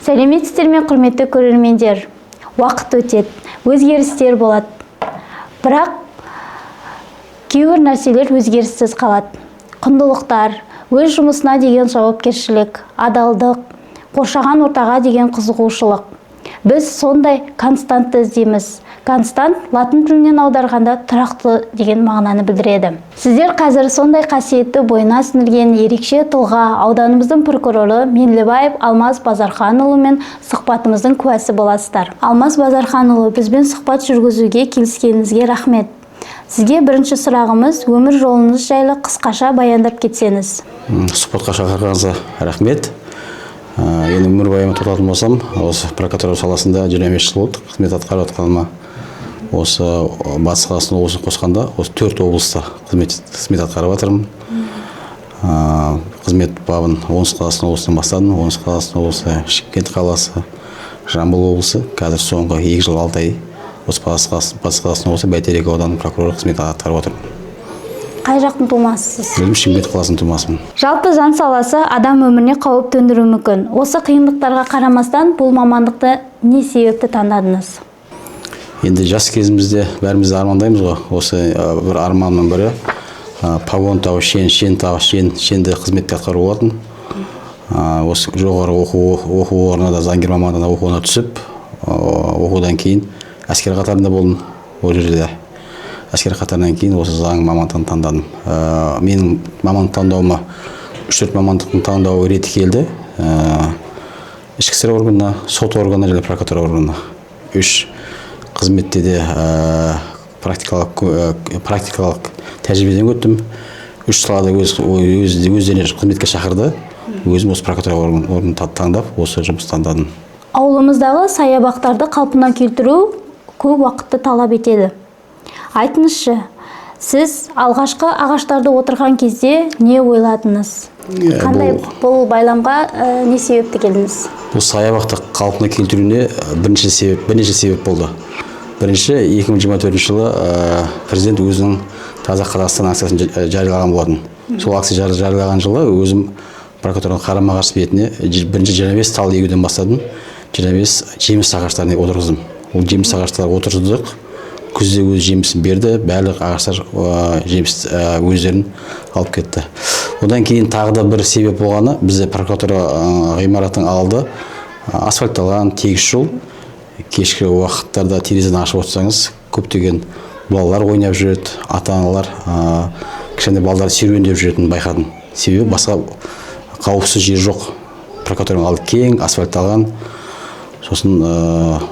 Сәлеметсіздер ме, құрметті көрермендер? Уақыт өтеді, өзгерістер болады. Бірақ кейбір нәрселер өзгеріссіз қалады. Құндылықтар, өз жұмысына деген жауапкершілік, адалдық, қоршаған ортаға деген қызығушылық. Біз сондай константты іздейміз. Констант латын тілінен аударғанда тұрақты деген мағынаны білдіреді. Сіздер қазір сондай қасиетті бойына сіңірген ерекше тұлға ауданымыздың прокуроры Менлебаев Алмаз Базарханұлымен сұхбатымыздың куәсі боласыздар. Алмаз Базарханұлы, бізбен сұхбат жүргізуге келіскеніңізге рахмет. Сізге бірінші сұрағымыз өмір жолыңыз жайлы қысқаша баяндап кетсеңіз. Сұхбатқа шақырғаныңызға рахмет. Енді өмірбаяныма тоқталатын болсам, осы прокуратура саласында 25 жыл болды қызмет атқарып жатқаныма. Осы Батыс Қазақстан облысын қосқанда, осы 4 облыста қызмет атқарып жатырмын. Қызмет бабын Оңтүстік Қазақстан облысынан бастадым. Оңтүстік Қазақстан облысы, Шымкент қаласы, Жамбыл облысы. Қазір соңғы 2 жыл 6 ай осы Батыс Қазақстан облысы Бәйтерек ауданының прокуроры қызмет атқарып отырмын. Қай жақтың тумасысыз? Өзім Шымкент қаласының тумасымын. Жалпы жан саласы адам өміріне қауіп төндіруі мүмкін. Осы қиындықтарға қарамастан бұл мамандықты не себепті таңдадыңыз? Енді жас кезімізде бәріміз армандаймыз ғой. Осы бір арманның бірі погон тауып, шен тауып, шенді қызметте атқару болатын. Осы жоғары оқу орнына да заңгер мамандығына оқуына түсіп, оқудан кейін әскер қатарында болдым. Ол жерде әскер қатарынан кейін осы заң мамандығын таңдадым. Менің мамандық таңдауыма 3-4 мамандықтың таңдауы реті келді. Ішкі істер органына, сот органына және прокуратура органына. 3 қызметте де практикалық тәжірибеден өттім. 3 салада өздеріне қызметке шақырды. Өзім осы прокуратура органын таңдап, осы жұмыс таңдадым. Ауылымыздағы саябақтарды қалпына келтіру көп уақытты талап етеді. Айтыңызшы, сіз алғашқы ағаштарды отырған кезде не ойладыңыз? Қандай бұл байламға не себепті келдіңіз? Бұл саябақты қалпына келтіруіне бірнеше себеп болды. Бірінші, 2024 жылы президент өзінің Таза Қазақстан акциясын жариялаған болатын. Сол акция жариялаған жылы өзім прокуратураның қарама-қарсы бетіне бірінші 25 тал егуден бастадым. 25 жеміс ағаштарын отырғыздым. Ол жеміс ағаштары отырғыздық. Күзде өз жемісін берді, барлық ағаштар жеміс өздерін алып кетті. Одан кейін тағы да бір себеп болғаны, бізде прокуратура ғимараттың алды асфальтталған тегіс жол. Кешкі уақыттарда терезені ашып отырсаңыз, көптеген балалар ойнап жүреді, ата-аналар кішкентай балалар серуендеп жүретінін байқадым. Себебі басқа қауіпсіз жер жоқ. Прокуратураның алды кең, асфальтталған. Сосын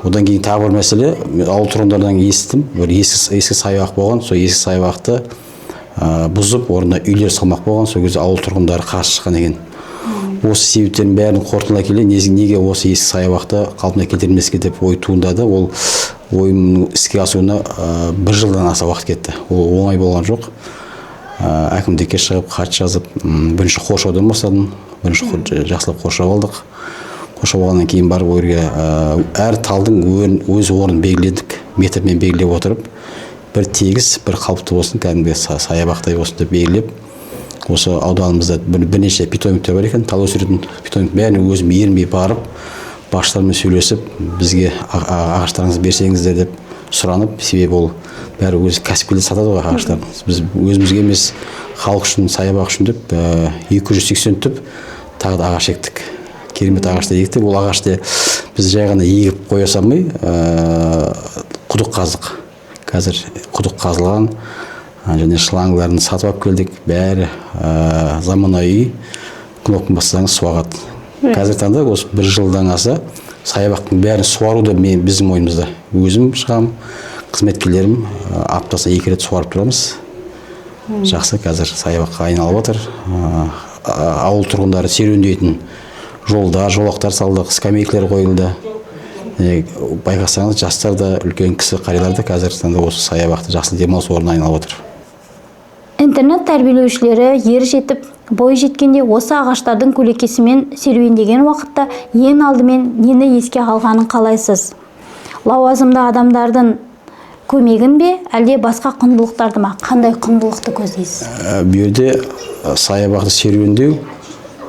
одан кейін тағы бір мәселе, ауыл тұрғындардан естідім, бір ескі саябақ болған, сол ескі саябақты бұзып, орнына үйлер салмақ болған, сол кезде ауыл тұрғындары қарсы шыққан екен. Осы себептердің бәрін қорытындылай келе, неге осы ескі саябақты қалпына келтірмеске деп ой туындады. Ол ойымның іске асуына 1 жылдан аса уақыт кетті. Ол оңай болған жоқ. Әкімдікке шығып, хат жазып, бірінші қоршаудан бастадым. Бірінші жақсылап қоршау алдық. Қоршау болғаннан кейін барып өрге әр талдың өз орнын белгіледік, метрмен белгілеп отырып, бір тегіс, бір қалыпты болсын, кәдімгі саябақтай болсын деп белгілеп, осы ауданымызда бірнеше питомниктер бар екен, тал өсіретін питомник бәріне өзім ерінбей барып, басшылармен сөйлесіп, бізге ағаштарыңызды берсеңіздер деп сұранып, себебі ол бәрі өзі кәсіпкерлер сатады ғой ағаштарын. Біз өзімізге емес, халық үшін, саябақ үшін деп 280 түп тағы да ағаш ектік. Керемет ағашты ектік. Ол ағашты біз жай ғана егіп қоя салмай, құдық қаздық. Қазір құдық қазылған, және шлангларын сатып алып келдік. Бәрі заманауи, кнопканы бассаңыз суағады. Қазір таңда осы 1 жылдан аса саябақтың бәрін суаруды біздің ойымызда. Өзім шығам, қызметкерлерім аптасына 2 рет суарып тұрамыз. Жақсы, қазір саябаққа айналып отыр. Ауыл тұрғындары серуендейтін жолдар, жолақтар салдық, скамейкалар қойылды. Байқасаңыз, жастар да, үлкен кісі қариялар да қазір осы саябақты жақсы демалыс орнына айналып отыр. Интернет тәрбиелеушілері ер жетіп, бой жеткенде осы ағаштардың көлеңкесімен серуендеген уақытта ең алдымен нені еске алғанын қалайсыз? Лауазымды адамдардың көмегін бе, әлде басқа құндылықтарды ма? Қандай құндылықты көздейсіз? Бұл жерде саябақты серуендеу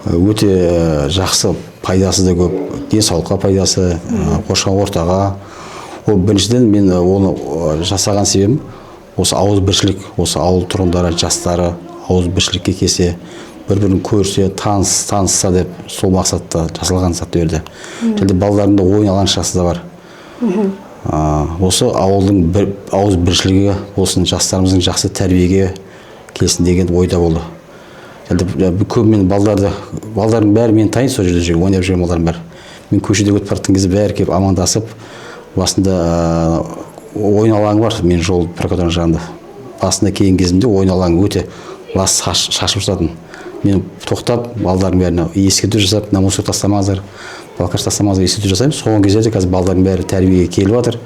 өте жақсы пайдасы да көп, денсаулыққа пайдасы, қоршаған ортаға. Ол біріншіден мен оны жасаған себебім осы ауызбіршілік, осы ауыл тұрғындары, жастары ауызбіршілікке келсе, бір-бірін көрсе, танысса деп сол мақсатта жасалған зат берді. Және балалардың да ойын алаңшасы да бар. Осы ауылдың ауызбіршілігі болсын, жастарымыздың жақсы тәрбиеге келсін деген ойда болды. Көбімен балдардың бәрі мені таниды, сол жерде ойнап жүрген балдардың бәрі. Мен көшеде өтіп бара жатқан кезде бәрі келіп амандасып, басында ойын алаңы бар, мен жол прокуратураның жағында. Басында келген кезімде ойын алаңы өте лас шашып жататын. Мен тоқтап, балдардың бәріне ескерту жасап, мына мусор тастамаңыздар, балқаш тастамаңыздар, ескерту жасаймын. Соған кездерде қазір балдардың бәрі тәрбиеге келіп жатыр.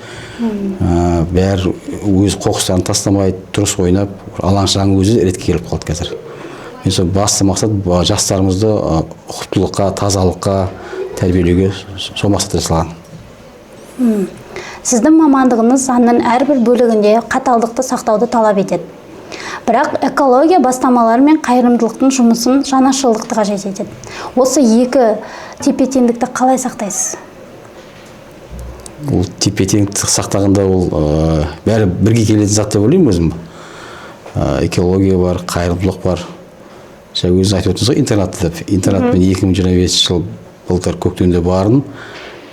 Бәрі өз қоқыстарын тастамайды, дұрыс ойнап, алаңшаның өзі ретке келіп қалды қазір. Мен сол басты мақсат жастарымызды ұқыптылыққа, тазалыққа тәрбиелеуге сол мақсатта жасалған. Сіздің мамандығыңыз заңның әрбір бөлігінде қаталдықты сақтауды талап етеді. Бірақ экология бастамалары мен қайырымдылықтың жұмысын жанашырлықты қажет етеді. Осы екі тепе-теңдікті қалай сақтайсыз? Ол тепе-теңдікті сақтағанда ол бәрі бірге келетін зат деп ойлаймын өзім. Экология бар, қайырымдылық бар. Өзіңіз айтып отырсыз ғой, интернат деп. Интернатпен 2025 жыл былтыр көктемде бардым,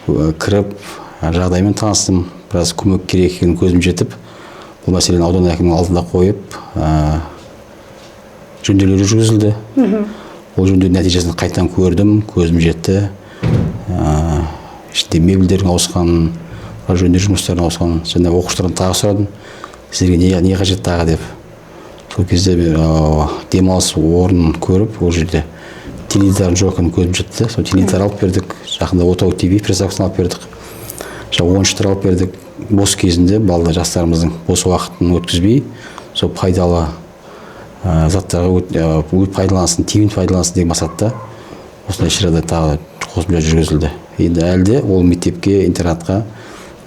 кіріп, жағдаймен таныстым, біраз көмек керек екенін көзім жетіп, бұл мәселені аудан әкімінің алдында қойып, жөнделері жүргізілді. Ол жөндеу нәтижесін қайтадан көрдім, көзім жетті. Ішінде мебельдердің ауысқан, жөндеу жұмыстарының ауысқан, және оқушылардан тағы сұрадым, сіздерге не қажет тағы деп. Сол кезде демалыс орнын көріп, ол жерде теледидардың жоқ екенін көзім жетті. Сол теледидар алып бердік, жақында Отау ТВ приставкасын алып бердік. Ойыншықтар алып бердік. Бос кезінде балалар жастарымыздың бос уақытын өткізбей, сол пайдалы заттарға пайдалансын, тиімді пайдалансын деген мақсатта осындай шарада тағы қосымша жүргізілді. Енді әлі де ол мектепке, интернатқа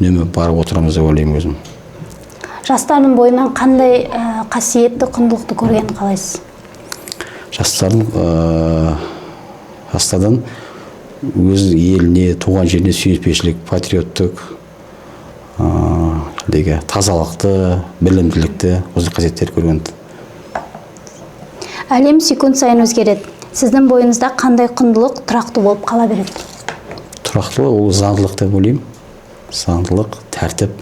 үнемі барып отырамыз деп ойлаймын өзім. Жастардың бойынан қандай қасиетті, құндылықты көргенін қалайсыз? Жастардан өз еліне, туған жеріне сүйіспеншілік, патриоттық, тазалықты, білімділікті, осы қасиеттер көрген. Әлем секунд сайын өзгереді. Сіздің бойыңызда қандай құндылық тұрақты болып қала береді? Тұрақтылық ол заңдылық деп ойлаймын. Заңдылық, тәртіп.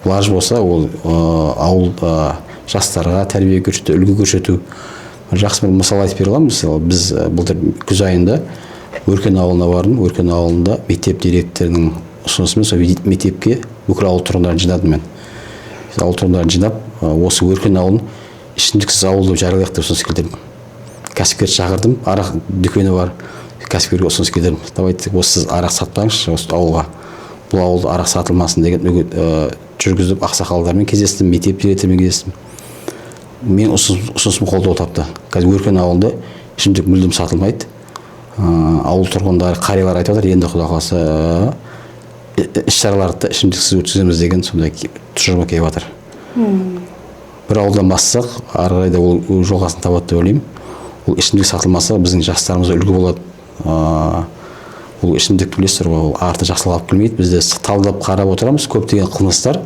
Лаж болса, ол ауыл жастарға тәрбие көрсету, үлгі көрсету. Жақсы бір мысал айтып бере аламын. Мысалы, біз былтыр күз айында Өркен ауылына бардым. Өркен ауылында мектеп директорының ұсынысымен сол мектепке бүкіл ауыл тұрғындарын жинадым мен. Ауыл тұрғындарын жинап, осы Өркен ауылын ішімдіксіз ауыл деп жариялайық деп ұсыныс келтірдім. Кәсіпкер шақырдым, арақ дүкені бар. Кәсіпкерге ұсыныс келтірдім. Давайте осы сіз арақ сатпаңызшы осы ауылға. Бұл ауылда арақ сатылмасын деген жүргізіп, ақсақалдармен кездестім, мектеп директорымен кездестім. Мен ұсынысым қолдау тапты. Қазір Өркен ауылында ішімдік мүлдем сатылмайды. Ауыл тұрғындары, қариялар айтып жатыр, енді Құдай қаласа іс-шараларды ішімдіксіз өткіземіз деген сондай тұжырымға келіп жатыр. Бір ауылдан бастасақ, ары қарай да ол жолғасын табады деп ойлаймын. Ол ішімдік сатылмаса, біздің жастарымызға үлгі болады. Ол ішімдік білесіздер ғой, ол арты жақсылап келмейді. Бізде талдап қарап отырамыз, көптеген қылмыстар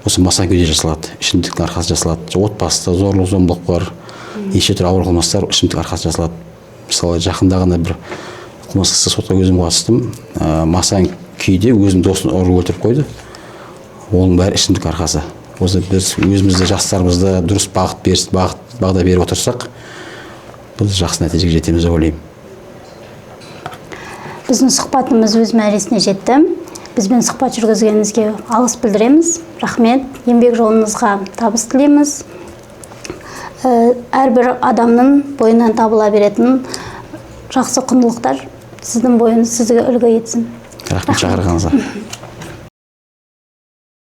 осы масан күйде жасалады, ішімдіктің арқасы жасалады. Отбасыда зорлық-зомбылық бар, неше түрлі ауыр қылмыстар ішімдік арқасы жасалады. Мысалы, жақында ғана бір қылмыстық сотқа өзім қатыстым. Масан күйде өзім досын ұрып өлтіріп қойды. Оның бәрі ішімдік арқасы. Осы біз өзімізді, жастарымызды дұрыс бағда беріп отырсақ, біз жақсы нәтижеге жетеміз деп ойлаймын. Біздің сұхбатымыз өз мәресіне жетті. Бізбен сұхбат жүргізгеніңізге алғыс білдіреміз. Рахмет. Еңбек жолыңызға табыс тілейміз. Әрбір адамның бойынан табыла беретін жақсы құндылықтар сіздің бойыңыз сізге үлгі етсін. Рахмет шақырғаныңызға.